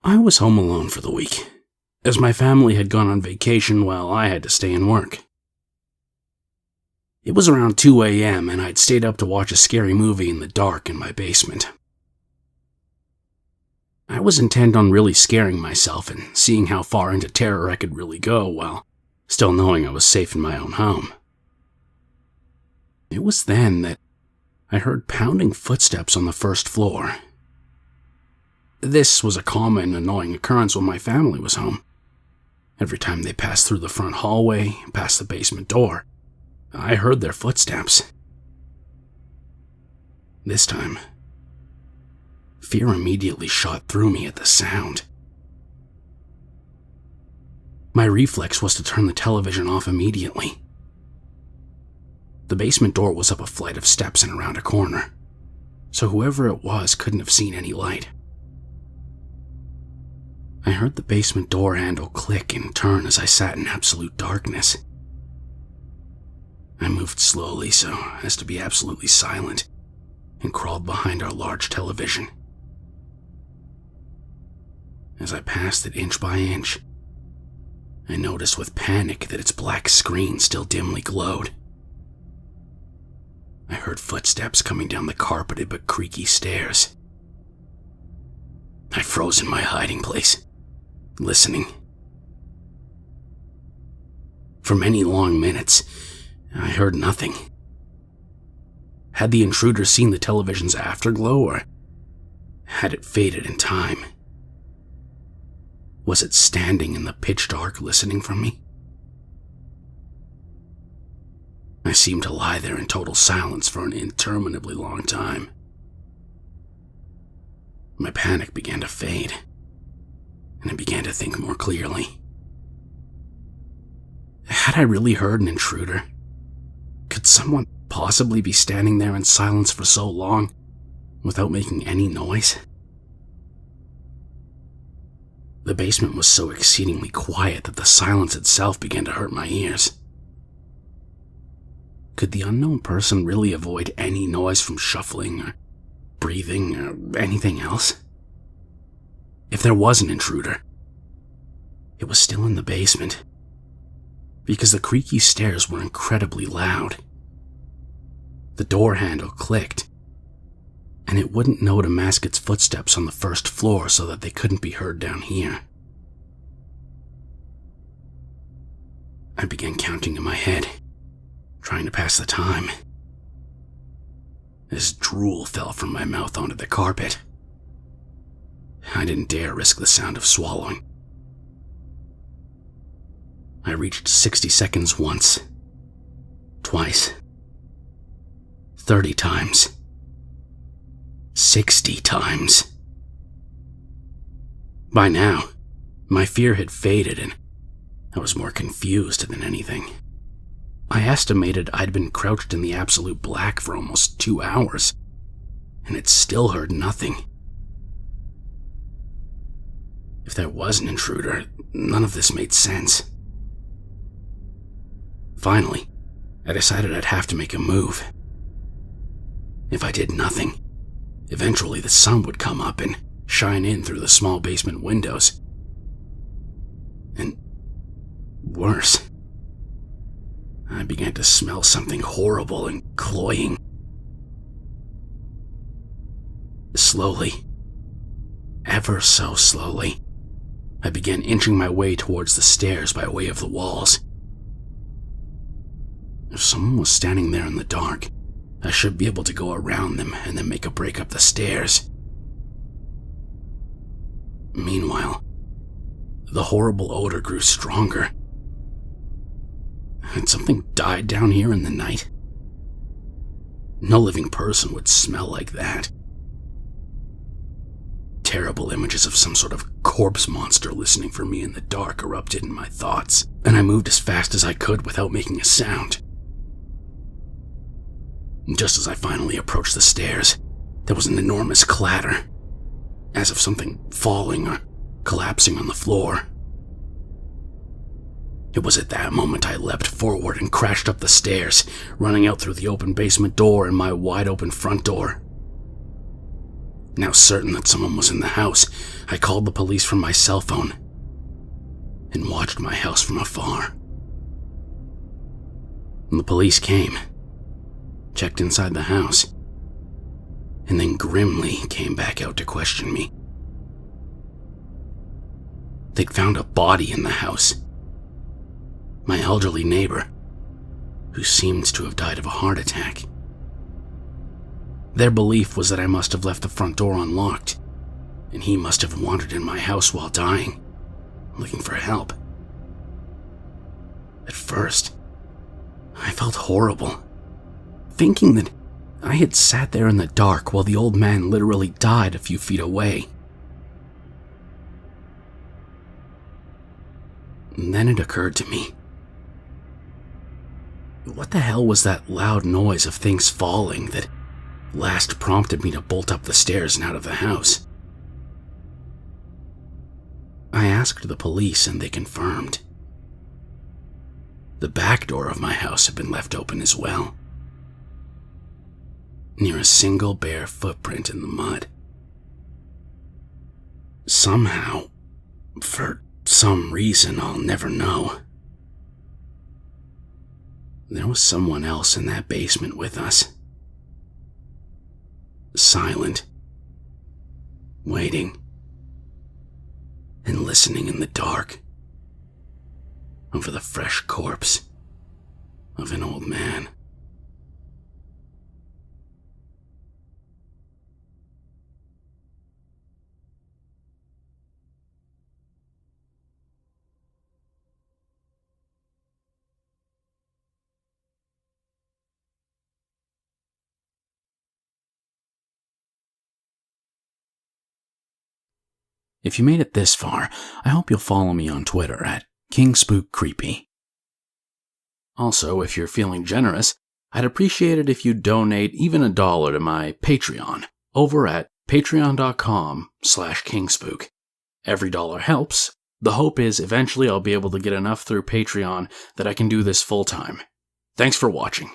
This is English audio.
I was home alone for the week, as my family had gone on vacation while I had to stay and work. It was around 2 a.m. and I'd stayed up to watch a scary movie in the dark in my basement. I was intent on really scaring myself and seeing how far into terror I could really go while still knowing I was safe in my own home. It was then that I heard pounding footsteps on the first floor. This was a common, annoying occurrence when my family was home. Every time they passed through the front hallway, past the basement door, I heard their footsteps. This time, fear immediately shot through me at the sound. My reflex was to turn the television off immediately. The basement door was up a flight of steps and around a corner, so whoever it was couldn't have seen any light. I heard the basement door handle click and turn as I sat in absolute darkness. I moved slowly so as to be absolutely silent and crawled behind our large television. As I passed it inch by inch, I noticed with panic that its black screen still dimly glowed. I heard footsteps coming down the carpeted but creaky stairs. I froze in my hiding place, listening. For many long minutes, I heard nothing. Had the intruder seen the television's afterglow, or had it faded in time? Was it standing in the pitch dark listening for me? I seemed to lie there in total silence for an interminably long time. My panic began to fade, and I began to think more clearly. Had I really heard an intruder? Could someone possibly be standing there in silence for so long without making any noise? The basement was so exceedingly quiet that the silence itself began to hurt my ears. Could the unknown person really avoid any noise from shuffling or breathing or anything else? If there was an intruder, it was still in the basement, because the creaky stairs were incredibly loud. The door handle clicked, and it wouldn't know to mask its footsteps on the first floor so that they couldn't be heard down here. I began counting in my head, trying to pass the time, as drool fell from my mouth onto the carpet. I didn't dare risk the sound of swallowing. I reached 60 seconds once, twice, 30 times, 60 times. By now, my fear had faded and I was more confused than anything. I estimated I'd been crouched in the absolute black for almost 2 hours, and had still heard nothing. If there was an intruder, none of this made sense. Finally, I decided I'd have to make a move. If I did nothing, eventually the sun would come up and shine in through the small basement windows. And worse, I began to smell something horrible and cloying. Slowly, ever so slowly, I began inching my way towards the stairs by way of the walls. If someone was standing there in the dark, I should be able to go around them and then make a break up the stairs. Meanwhile, the horrible odor grew stronger. Had something died down here in the night? No living person would smell like that. Terrible images of some sort of corpse monster listening for me in the dark erupted in my thoughts, and I moved as fast as I could without making a sound. Just as I finally approached the stairs, there was an enormous clatter, as of something falling or collapsing on the floor. It was at that moment I leapt forward and crashed up the stairs, running out through the open basement door and my wide-open front door. Now certain that someone was in the house, I called the police from my cell phone and watched my house from afar. And the police came, checked inside the house, and then grimly came back out to question me. They'd found a body in the house. My elderly neighbor, who seemed to have died of a heart attack. Their belief was that I must have left the front door unlocked, and he must have wandered in my house while dying, looking for help. At first, I felt horrible, thinking that I had sat there in the dark while the old man literally died a few feet away. And then it occurred to me. What the hell was that loud noise of things falling that last prompted me to bolt up the stairs and out of the house? I asked the police and they confirmed. The back door of my house had been left open as well, near a single bare footprint in the mud. Somehow, for some reason I'll never know, there was someone else in that basement with us. Silent, waiting, and listening in the dark over the fresh corpse of an old man. If you made it this far, I hope you'll follow me on Twitter at KingSpookCreepy. Also, if you're feeling generous, I'd appreciate it if you donate even $1 to my Patreon over at patreon.com/KingSpook. Every dollar helps. The hope is eventually I'll be able to get enough through Patreon that I can do this full time. Thanks for watching.